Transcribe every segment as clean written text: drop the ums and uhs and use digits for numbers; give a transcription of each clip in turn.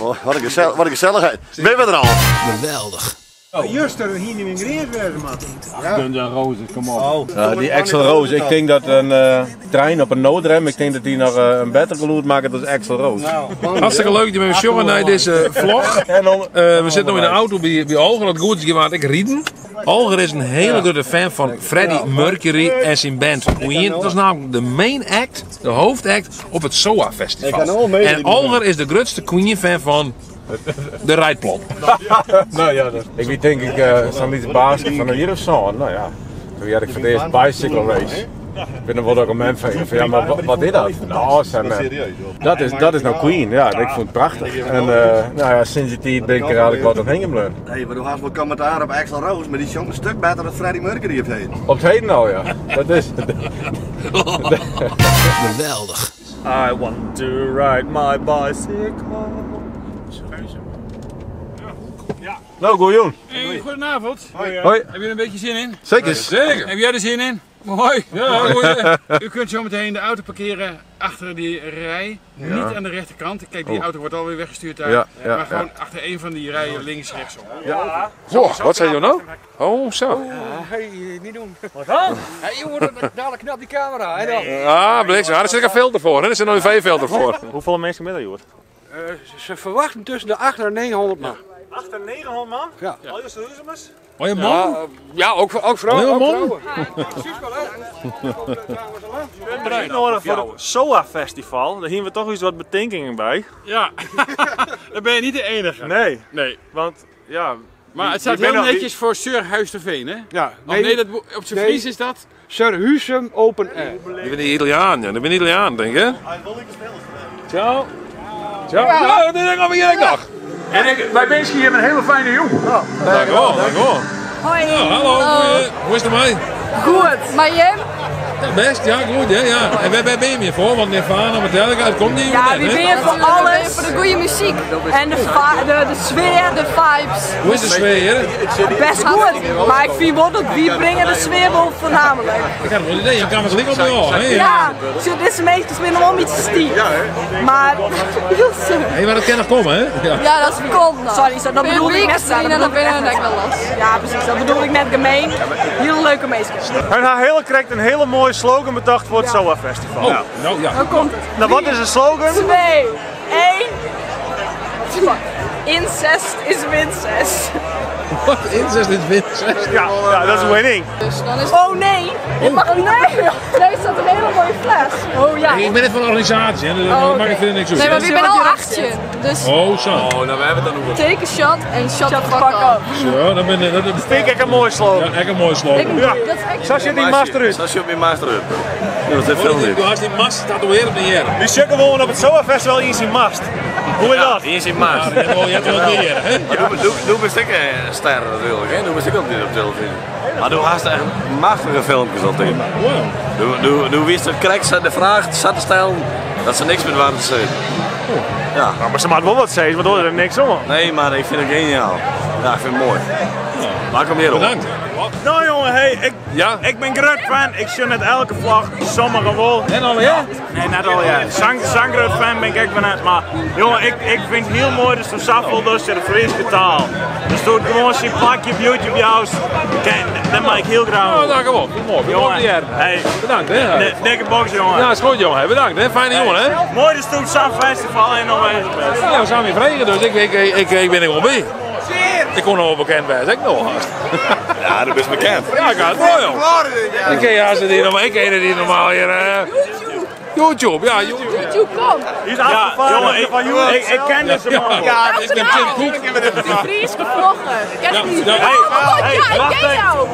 Oh, wat een gezelligheid. Ben je er al? Geweldig. Juist er hier niet meer in werden, man. Dunja Rozen, kom op. Die Axel Rose, ik denk dat een trein op een noodrem, ik denk dat die nog een beter geluid maakt dan Axel Rose. Hartstikke leuk dat je met me jongen naar deze vlog. We zitten nu in de auto bij Olger, dat goed is gemaakt. Ik rieden. Olger is een hele grote fan van Freddie Mercury en zijn band Queen. Dat is namelijk de main act, de hoofdact op het SOA Festival. En Olger is de grootste Queen fan van de Rijdplot. Nou ja, ik weet denk ik zo'n liedje baas van een jaar of zo. Nou ja, toen had ik voor de eerste bicycle race. Ik ben er wel ook een man van ja, maar wat is dat? Nou, dat is nou Queen, ja, ik vond het prachtig. En nou ja, sinds die tijd ben ik er eigenlijk wat op heen gebleven. Hé, maar hoe haast wel commentaar op Axl Rose, maar die is een stuk beter dan Freddie Mercury heeft heen. Op het heden al, ja. Dat is Geweldig. I want to ride my bicycle. Nou, goeie. Hey, goedenavond. Hoi. Heb je er een beetje zin in? Zeker. Zeker. Heb jij er zin in? Mooi. Ja, goed. U kunt zo meteen de auto parkeren achter die rij. Niet aan de rechterkant. Kijk, die auto wordt alweer weggestuurd daar. Ja, maar gewoon achter een van die rijen links, rechtsom. Wow, wat zei je nou? Oh, zo. Hey, niet doen. Wat dan? Hey, jongen, dadelijk knap die camera. En dan? Ah, bliksem. Daar zit een filter voor, hè? Er zit nog een UV-filter voor. Hoeveel mensen ben je, joh? Ze verwachten tussen de 800 en 900 man. 800 en 900 man? Ja. Al je Jeruzalems? Oh, je man? Ja, ook vrouwen. Oh, je man? Voor het SOA Festival, daar hier we toch eens wat bedenkingen bij. Ja, dan ben je niet de enige. Nee, Nee. want ja... Maar het staat heel netjes voor Sir Huisterveen, hè? Ja, Nee, dat, op zijn Fries is dat? Sir Husum Open Air. Ik ben een Italiaan, ja. Ik ben een Italiaan, denk ik. Ciao. Ciao. Ja, dat denk ik hier nog. En wij wensen je een hele fijne jongen. Dank u wel, dank u wel. Hoi. Ja, hallo, hoe is het ermee? Goed. Maar jij? Ja, best, ja, goed, hè, ja. En waar ben je meer voor? Want Nirvana, Metallica, het komt niet. Ja, wie ben je voor alles? Voor de goede muziek. En de sfeer, de vibes. Hoe is de sfeer? Best goed. Maar ik vind wel dat wie brengen de sfeer wel voornamelijk. Ik had wel een idee, je kan het gelijk op jou, hè? Ja, dit is meestal weer nog een beetje stief. Maar, Hé, maar dat kan nog komen, hè? Ja. ja, dat is komt. Sorry, dat bedoel ik net. Dat ben ik wel last. Ja, precies. Dat bedoel ik net gemeen. Heel leuke meisjes. Hij heeft heel correct een hele mooie slogan bedacht voor het SOA Festival. Oh, nou ja. Dan komt het. Nou, wat is de slogan? 2, 1. Incest is wincest. Wat? Incest is wincest? Ja, dat is winning. Dus dan is... Oh nee! Je mag niet. Nee! Daar staat een hele mooie fles. Oh ja. Ik ben net van de organisatie, hè? Dus mag ik verder niks doen. Nee, maar wie bent al 18. Dus Oh, zo. Oh, nou we hebben het dan over. take a shot en shut the fuck up. Zo, dan ben ik... Dat Vind ik een mooie slogan. echt een mooi slogan. Ja. Dat is echt... Sascha die master uit. Sascha op je master uit. Dat is veel niet. Je had die mast tatoeëren op de hier. Die sukken gewoon op het SOA Festival in zijn mast. Hoe is dat? Hier is in maas. Je hebt wel meer, hè? Doe best ik sterren natuurlijk, hè? Doe best ik altijd op televisie. Maar doe haast echt machtige filmpjes altijd. Doe wist de cracks de vraag zat te stellen dat ze niks met waren te zeggen. Ja. Nou, maar ze maakt wel wat zeggen, waardoor er niks om. Nee, maar ik vind het geniaal. Ja, ik vind het mooi. Maak hem hier op. Bedankt. Nou jongen, hey, Ja? ik ben groot fan. Ik zie net elke vlag, sommigen wel. En al, ja? Nee, net al ja. Zang groot fan ben ik van het. Maar jongen, ik vind het heel mooi dat ze zoveel dus de Friese taal. Dus doe het gewoon zijn plakje op YouTube juist. Dat maak ik heel graag. Oh, dank u wel. Mooi. Jongen, hey, Bedankt, hè? dikke box jongen. Ja, is goed, jongen. Bedankt, hè? Fijne jongen, hè? Mooi dat je op zo'n festival en nog bezig bent. Ja, we zijn weer vregen, dus ik ben er wel bij. Ik kon nog wel bekend bij, ik nog haast. Ja, dat is bekend. Ja, ik ga het mooi, joh. Ik ken je die normaal hier. YouTube, ja, YouTube. YouTube, kom. Ja, jongen, ik ken deze man. Ja, ik ben Tim Koek. Die Friese vlogger. Ken je die? Ja, Ja, ik ken jou.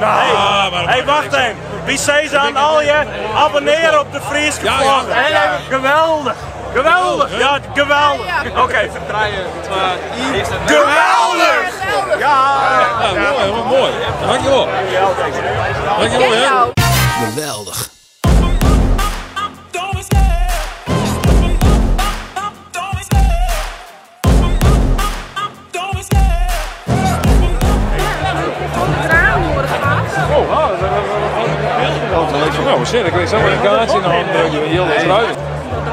Hey, wacht even. Wie zei ze aan al je? Abonneer op de Friese Ja, vlog. ja. Hey, geweldig. Geweldig. Ja, geweldig. Oké. Geweldig. Ja. Ja, mooi. Dankjewel. Dankjewel, Ken hè. jou. Geweldig. Nou, shit, ik weet zo een kaartje in de hand. Je heel wat ruimen.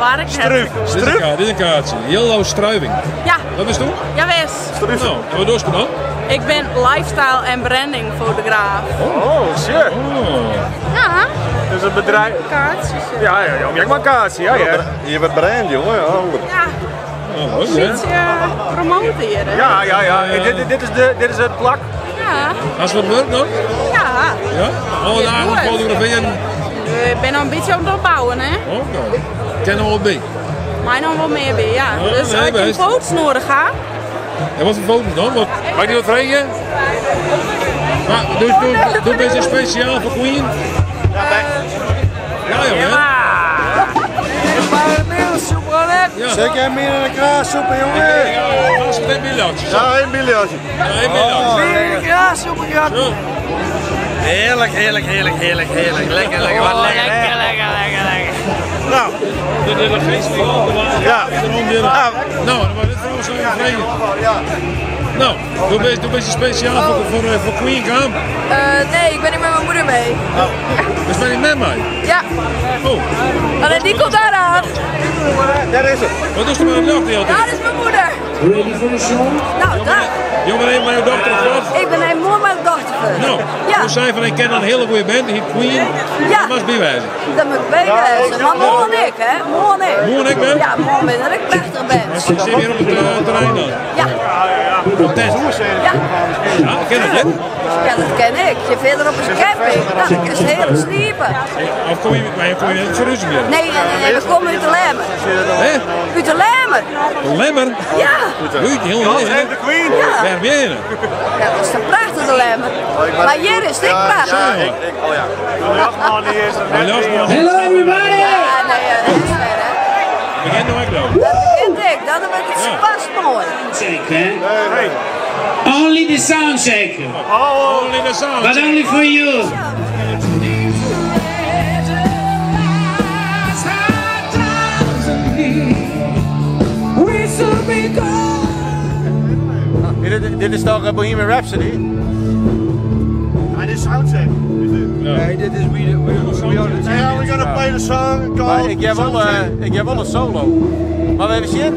waar ik net. Dit is een kaartje. Jillo Struiving. Ja. Dat is toen? Ja, wees. Nou, en wat doe je dan? Ik ben lifestyle en branding fotograaf. Oh, shit. Ja. Dus een bedrijf. Kaartjes. Ja, ik maak kaartjes, ja. Je bent brand, jongen. Ja. Oh, Iets promoteren. Ja. Dit is het plak. Ja. Als wat werkt dan? Ja. Ja? Alle dagen fotograferen? Ik ben nog een beetje aan het opbouwen, hè. Oké. Kennen we wel bij? Maar nog wel meer bij, ja. Oh, Dus als ik een foto's nodig ga. En wat voor foto's dan? Mag ik die wat vragen? Maar doe deze speciaal voor Queen? Ja, joh. Ja. Zeg jij meer dan een kraassoep, jongen? Ja, dat is een biljartje. Ja, 1 miljardje. Ja, 1 miljardje. Weer een kraassoep, ja. Heerlijk. Lekker, wat lekker. Nou. Dit is een feestje. Ja. Nou, maar dit voor ons zo vregen. Nou, doe een beetje speciaal voor Queen gaan. Nee, ik ben niet met mijn moeder mee. Dus ben je met mij? Ja. Oh. Alleen die komt daar aan. Daar is het. Wat doe je met een dochter de hele tijd? Dat is mijn moeder. Nou, daar. Jongen, heeft mijn dochter of wat? Ik ben een mooi met dochter. Nou, Ja. toen zei van ik ken een hele goede band, die heet Queen. Ja. Dat was bijwijzen. Dat moet ik bijwijzen. Maar mooi en ik, hè? Mooi en ik. Mooi en ik ben? Ja, mooi ben dat ik prachtig ben. Ik zit hier op het terrein dan. Ja. Op tent. Ja. Ja, ken je dat? Ja, dat ken ik. Je verderop is een camping. Nou, dat is heel sliepen. Of kom je niet voor Russen meer? Nee, we komen uit de Lemmer. Hé? Uit de Lemmer. Lemmer? Ja. Uit, heel leuk. De Queen. Ja. Waar ben je? Ja, dat is een prachtige Lemmer. Maar hier is het prachtig. Jachtman die is er net. Hello everybody! Ja, nee, dat is ver, hè. Begin nou ik nou. Dat vind ik. Dat heb ik het pas mooi. Zeker. Only the sound zeker. Only the sound. But only for you. Dit is toch Bohemian Rhapsody? Dit is soundcheck. Nee, dit is We Yeah, we're gonna play the song called ik heb wel een solo. Maar we hebben shit.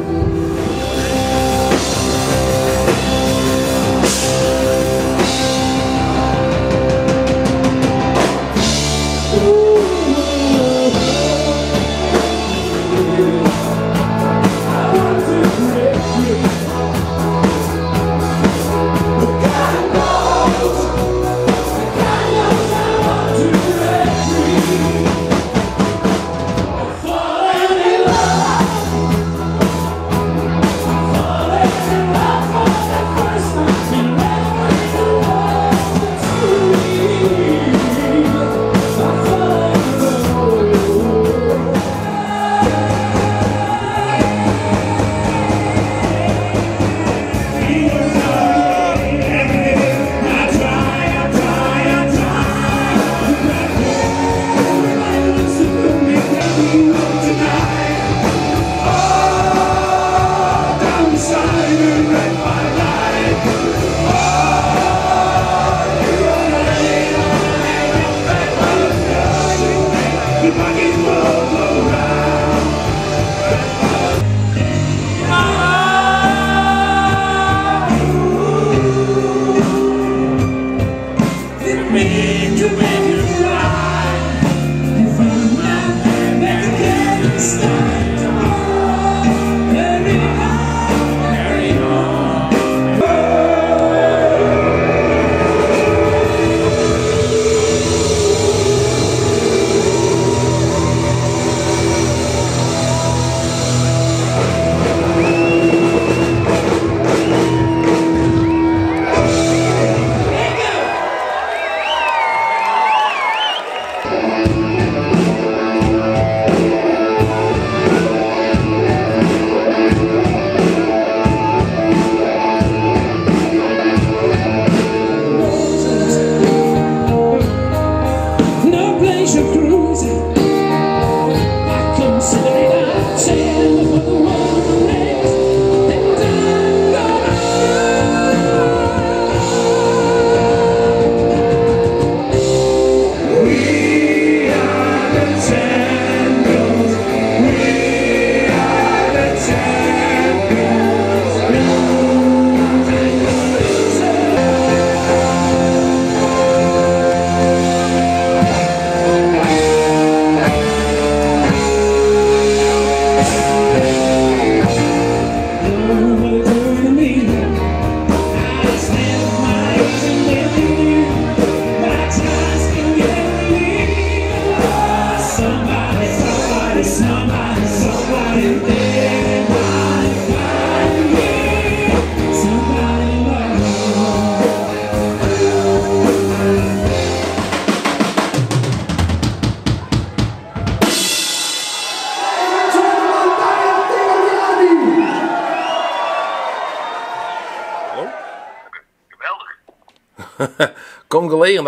Kom gelegen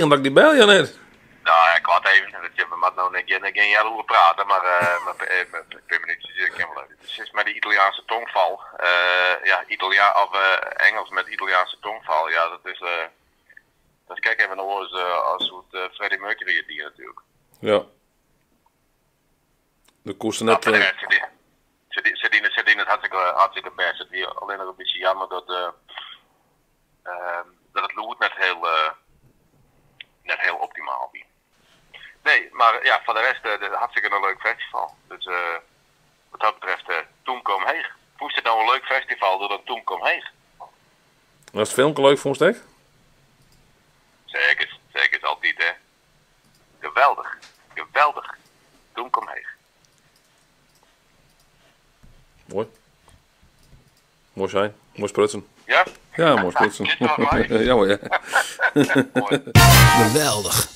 dat ik die bel, ja net. Nou, ik wacht even. We moeten nou geen jaar over praten, maar met 2 minuutjes kan wel even. Het is met die Italiaanse tongval. Engels met Italiaanse tongval. Ja, dat kijk even naar als Freddie Mercury het die natuurlijk. Ja. De kosten net... Ze dienen het hartstikke best. Het is alleen nog een beetje jammer dat het lood net heel optimaal is. Nee, maar ja, voor de rest hartstikke een leuk festival. Dus wat dat betreft, toen kom heeg. Vond je het nou een leuk festival door dan toen kom heeg? Was het filmpje leuk, vond je het? Zeker is altijd, hè. Geweldig. Toen kom heeg. Mooi. Mooi zijn. Mooi sprutsen. Ja? Ja, mooi sprutsen. Ja, mooi. Geweldig.